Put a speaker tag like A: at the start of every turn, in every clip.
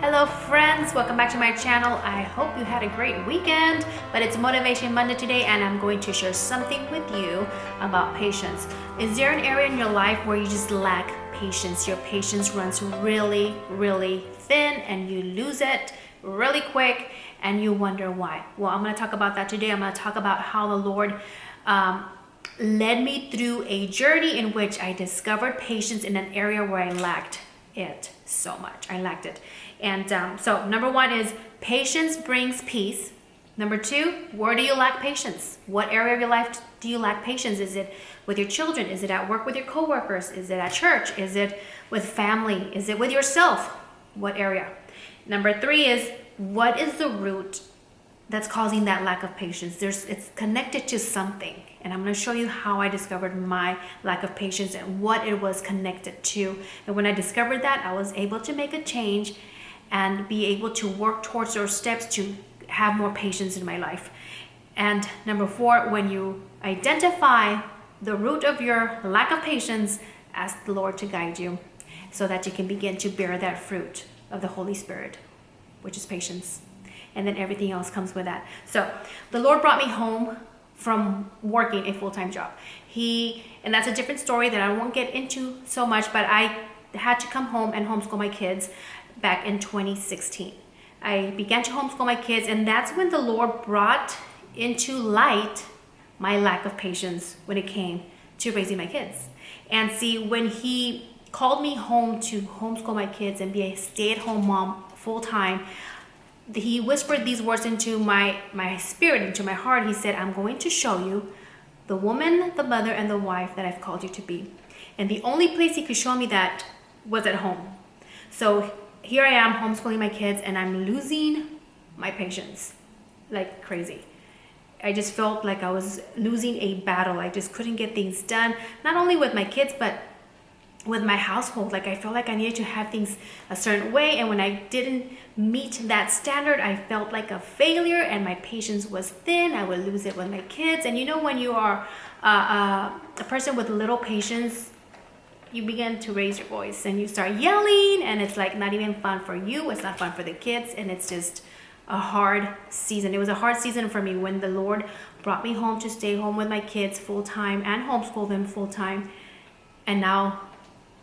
A: Hello friends, welcome back to my channel. I hope you had a great weekend, but it's Motivation Monday today and I'm going to share something with you about patience. Is there an area in your life where you just lack patience? Your patience runs really thin and you lose it really quick and you wonder why. Well, I'm going to talk about that today. I'm going to talk about how the Lord led me through a journey in which I discovered patience in an area where I lacked it so much. I lacked it. And so number one is patience brings peace. Number two, where do you lack patience? What area of your life do you lack patience? Is it with your children? Is it at work with your coworkers? Is it at church? Is it with family? Is it with yourself? What area? Number three is, what is the root that's causing that lack of patience? It's connected to something. And I'm going to show you how I discovered my lack of patience and what it was connected to. And when I discovered that, I was able to make a change and be able to work towards those steps to have more patience in my life. And number four, when you identify the root of your lack of patience, ask the Lord to guide you so that you can begin to bear that fruit of the Holy Spirit, which is patience. And then everything else comes with that. So the Lord brought me home from working a full-time job. And that's a different story that I won't get into so much, but I had to come home and homeschool my kids back in 2016. I began to homeschool my kids, and that's when the Lord brought into light my lack of patience when it came to raising my kids. And see, when He called me home to homeschool my kids and be a stay-at-home mom full-time, He whispered these words into my spirit, into my heart. He said, I'm going to show you the woman, the mother, and the wife that I've called you to be. And the only place He could show me that was at home. So here I am homeschooling my kids and I'm losing my patience like crazy. I just felt like I was losing a battle. I just couldn't get things done, not only with my kids, but with my household. Like I felt like I needed to have things a certain way, and when I didn't meet that standard, I felt like a failure and my patience was thin. I would lose it with my kids. And you know, when you are a person with little patience, you begin to raise your voice and you start yelling, and it's like not even fun for you. It's not fun for the kids, and it's just a hard season. It was a hard season for me when the Lord brought me home to stay home with my kids full-time and homeschool them full-time. And now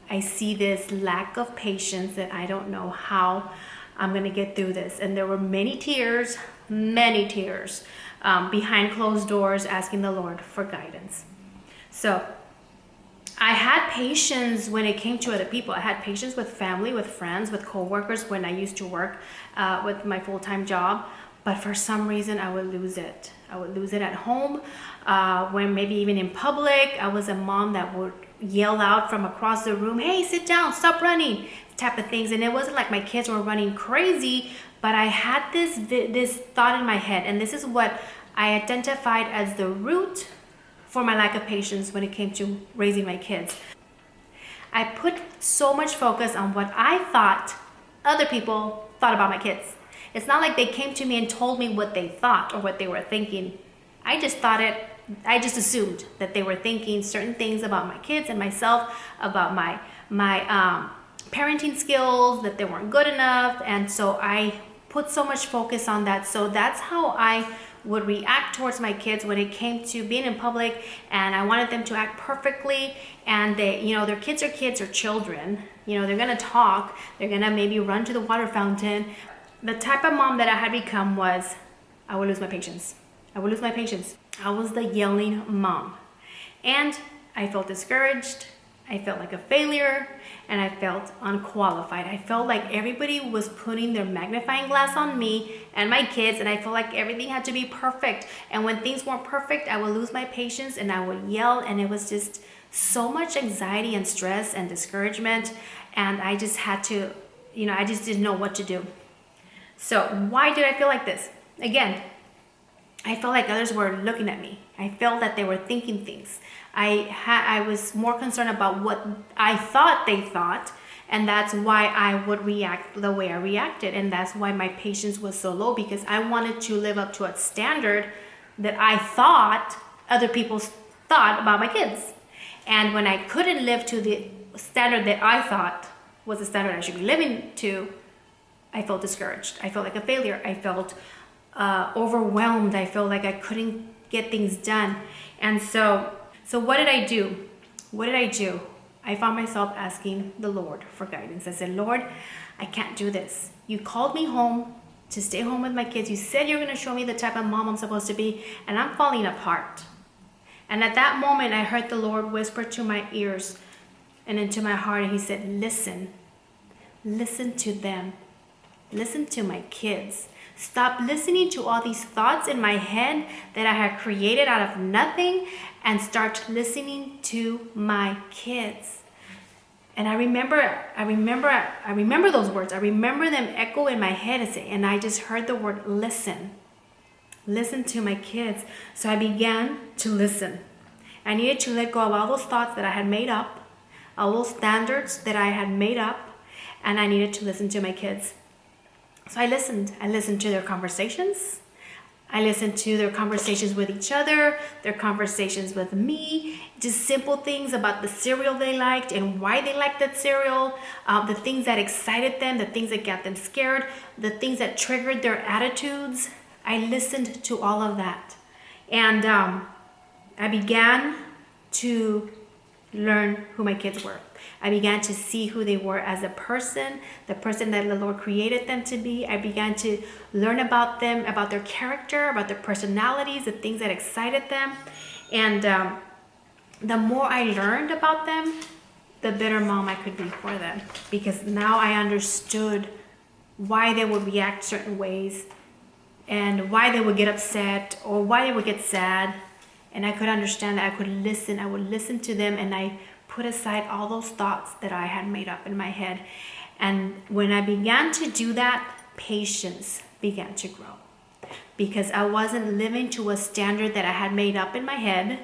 A: I see this lack of patience that I don't know how I'm going to get through this. And there were many tears behind closed doors asking the Lord for guidance. So I had patience when it came to other people. I had patience with family, with friends, with coworkers when I used to work with my full-time job. But for some reason, I would lose it. I would lose it at home, when maybe even in public. I was a mom that would yell out from across the room, hey, sit down, stop running, type of things. And it wasn't like my kids were running crazy, but I had this thought in my head, and this is what I identified as the root for my lack of patience when it came to raising my kids. I put so much focus on what I thought other people thought about my kids. It's not like they came to me and told me what they thought or what they were thinking. I just assumed that they were thinking certain things about my kids and myself, about my parenting skills, that they weren't good enough. And so I put so much focus on that. So that's how I would react towards my kids when it came to being in public, and I wanted them to act perfectly. And they, their kids are children. They're gonna talk, they're gonna maybe run to the water fountain. The type of mom that I had become was, I would lose my patience. I was the yelling mom. And I felt discouraged. I felt like a failure, and I felt unqualified. I felt like everybody was putting their magnifying glass on me and my kids, and I felt like everything had to be perfect. And when things weren't perfect, I would lose my patience and I would yell, and it was just so much anxiety and stress and discouragement. And I just had to, I just didn't know what to do. So why did I feel like this? Again, I felt like others were looking at me. I felt that they were thinking things. I was more concerned about what I thought they thought, and that's why I would react the way I reacted. And that's why my patience was so low, because I wanted to live up to a standard that I thought other people thought about my kids. And when I couldn't live to the standard that I thought was the standard I should be living to, I felt discouraged. I felt like a failure. I felt overwhelmed. I felt like I couldn't get things done. And so what did I do? What did I do? I found myself asking the Lord for guidance. I said, Lord, I can't do this. You called me home to stay home with my kids. You said you're going to show me the type of mom I'm supposed to be, and I'm falling apart. And at that moment, I heard the Lord whisper to my ears and into my heart, and he said, listen to them. Listen to my kids. Stop listening to all these thoughts in my head that I had created out of nothing, and start listening to my kids. And I remember those words. I remember them echo in my head, and I just heard the word listen. Listen to my kids. So I began to listen. I needed to let go of all those thoughts that I had made up, all those standards that I had made up, and I needed to listen to my kids. So I listened. I listened to their conversations. I listened to their conversations with each other, their conversations with me, just simple things about the cereal they liked and why they liked that cereal, the things that excited them, the things that got them scared, the things that triggered their attitudes. I listened to all of that. And I began to learn who my kids were. I began to see who they were as a person, the person that the Lord created them to be. I began to learn about them, about their character, about their personalities, the things that excited them. And the more I learned about them, the better mom I could be for them. Because now I understood why they would react certain ways and why they would get upset or why they would get sad. And I could understand that. I could listen. I would listen to them, and I put aside all those thoughts that I had made up in my head. And when I began to do that, patience began to grow, because I wasn't living to a standard that I had made up in my head,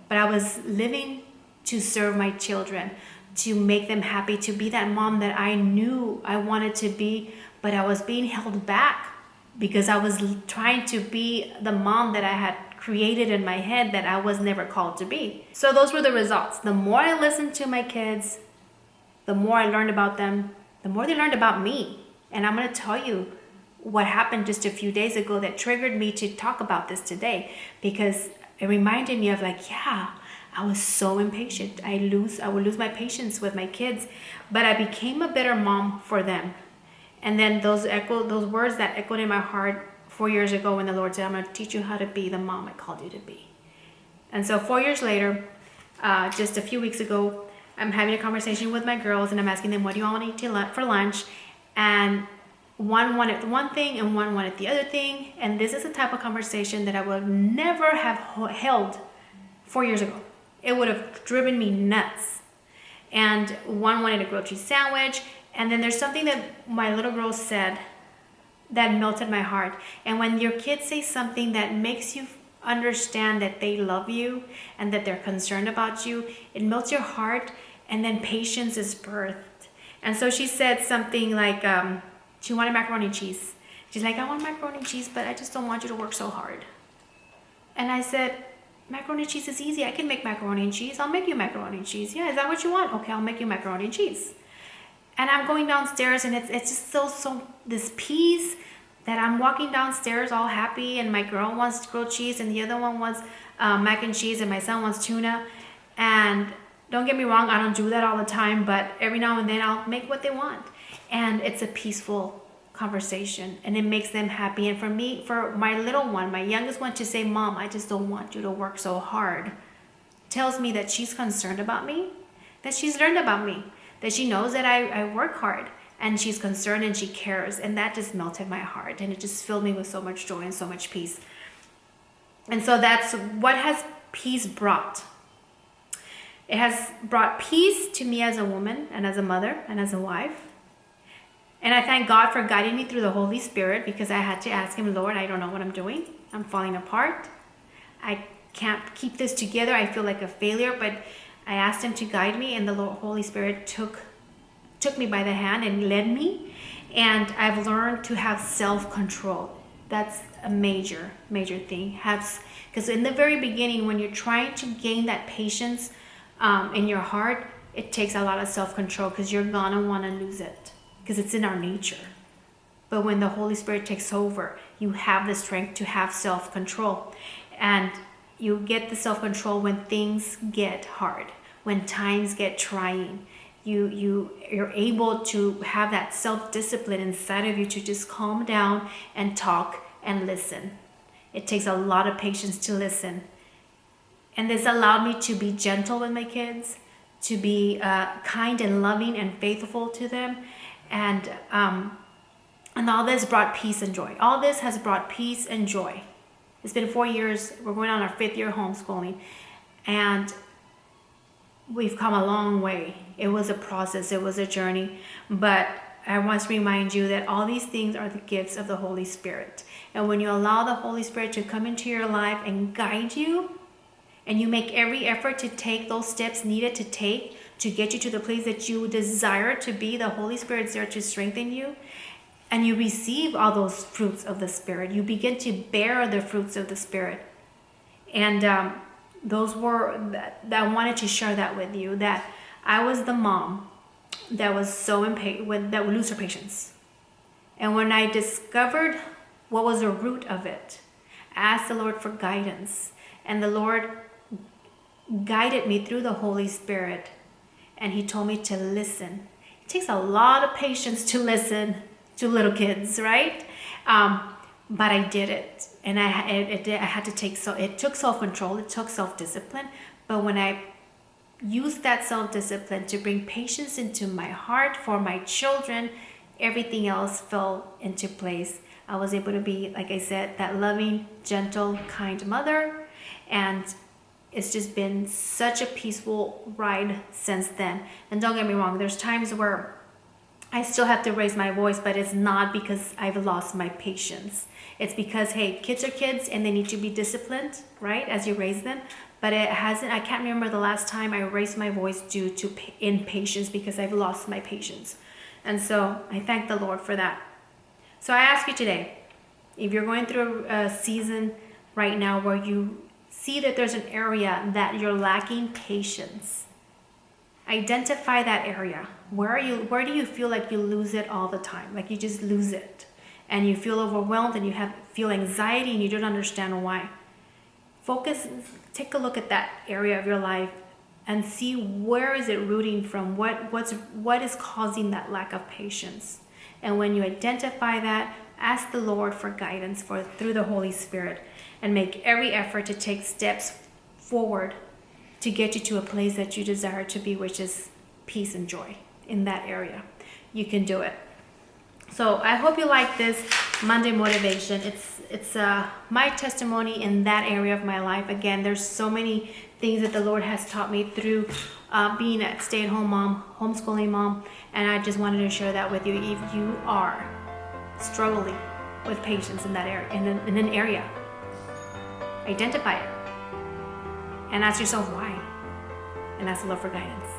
A: but I was living to serve my children, to make them happy, to be that mom that I knew I wanted to be, but I was being held back because I was trying to be the mom that I had created in my head that I was never called to be. So those were the results. The more I listened to my kids, the more I learned about them, the more they learned about me. And I'm going to tell you what happened just a few days ago that triggered me to talk about this today, because it reminded me of I was so impatient. I would lose my patience with my kids, but I became a better mom for them. And then those words that echoed in my heart 4 years ago when the Lord said, I'm going to teach you how to be the mom I called you to be. And so 4 years later, just a few weeks ago, I'm having a conversation with my girls, and I'm asking them, what do you all want to eat for lunch? And one wanted one thing and one wanted the other thing. And this is the type of conversation that I would never have held 4 years ago. It would have driven me nuts. And one wanted a grilled cheese sandwich. And then there's something that my little girl said that melted my heart. And when your kids say something that makes you understand that they love you and that they're concerned about you, it melts your heart, and then patience is birthed. And so she said something like, she wanted macaroni and cheese. She's like, I want macaroni and cheese, but I just don't want you to work so hard. And I said, macaroni and cheese is easy. I can make macaroni and cheese. I'll make you macaroni and cheese. Yeah, is that what you want? Okay, I'll make you macaroni and cheese. And I'm going downstairs, and it's just so this peace that I'm walking downstairs all happy, and my girl wants grilled cheese, and the other one wants mac and cheese, and my son wants tuna. And don't get me wrong, I don't do that all the time, but every now and then I'll make what they want. And it's a peaceful conversation, and it makes them happy. And for me, for my little one, my youngest one, to say, Mom, I just don't want you to work so hard, tells me that she's concerned about me, that she's learned about me, that she knows that I work hard, and she's concerned and she cares. And that just melted my heart, and it just filled me with so much joy and so much peace. And so that's what has peace brought. It has brought peace to me as a woman and as a mother and as a wife. And I thank God for guiding me through the Holy Spirit, because I had to ask him, Lord, I don't know what I'm doing. I'm falling apart. I can't keep this together. I feel like a failure, but I asked him to guide me, and the Holy Spirit took me by the hand and led me. And I've learned to have self-control. That's a major thing. Because in the very beginning, when you're trying to gain that patience in your heart, it takes a lot of self-control, because you're gonna want to lose it. because it's in our nature. But when the Holy Spirit takes over, you have the strength to have self-control. And you get the self-control when things get hard, when times get trying. You're able to have that self-discipline inside of you to just calm down and talk and listen. It takes a lot of patience to listen. And this allowed me to be gentle with my kids, to be kind and loving and faithful to them. And all this brought peace and joy. All this has brought peace and joy. It's been 4 years. We're going on our 5th year homeschooling. And we've come a long way. It was a process. It was a journey. But I want to remind you that all these things are the gifts of the Holy Spirit. And when you allow the Holy Spirit to come into your life and guide you, and you make every effort to take those steps needed to take to get you to the place that you desire to be, the Holy Spirit's there to strengthen you. And you receive all those fruits of the Spirit. You begin to bear the fruits of the Spirit. And those were, that I wanted to share that with you, that I was the mom that was so impatient, that would lose her patience. And when I discovered what was the root of it, I asked the Lord for guidance. And the Lord guided me through the Holy Spirit. And He told me to listen. It takes a lot of patience to listen to little kids, right? But I did it. And I had to take, so it took self-control, it took self-discipline. But when I used that self-discipline to bring patience into my heart for my children, everything else fell into place. I was able to be, like I said, that loving, gentle, kind mother. And it's just been such a peaceful ride since then. And don't get me wrong, there's times where I still have to raise my voice, but it's not because I've lost my patience. It's because, hey, kids are kids and they need to be disciplined, right, as you raise them. But it hasn't, I can't remember the last time I raised my voice due to impatience because I've lost my patience. And so I thank the Lord for that. So I ask you today, if you're going through a season right now where you see that there's an area that you're lacking patience, identify that area. Where do you feel like you lose it all the time? Like you just lose it. And you feel overwhelmed and you feel anxiety and you don't understand why. Focus, take a look at that area of your life and see where is it rooting from? What is causing that lack of patience? And when you identify that, ask the Lord for guidance through the Holy Spirit and make every effort to take steps forward to get you to a place that you desire to be, which is peace and joy in that area. You can do it. So I hope you like this Monday motivation. It's my testimony in that area of my life. Again, there's so many things that the Lord has taught me through being a stay-at-home mom, homeschooling mom, and I just wanted to share that with you. If you are struggling with patience in that area, in an area, identify it and ask yourself why, and ask the Lord for guidance.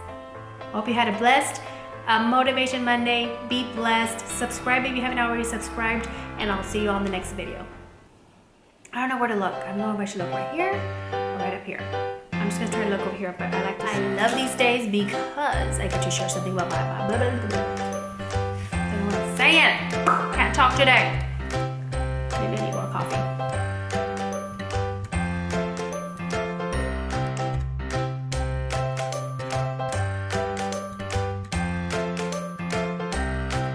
A: I hope you had a blessed Motivation Monday. Be blessed. Subscribe if you haven't already subscribed, and I'll see you on the next video. I don't know where to look. I don't know if I should look right here or right up here. I'm just gonna try to look over here, but I love these days because I get to share something about my blah, blah, blah, blah. I don't know what I'm saying. Can't talk today.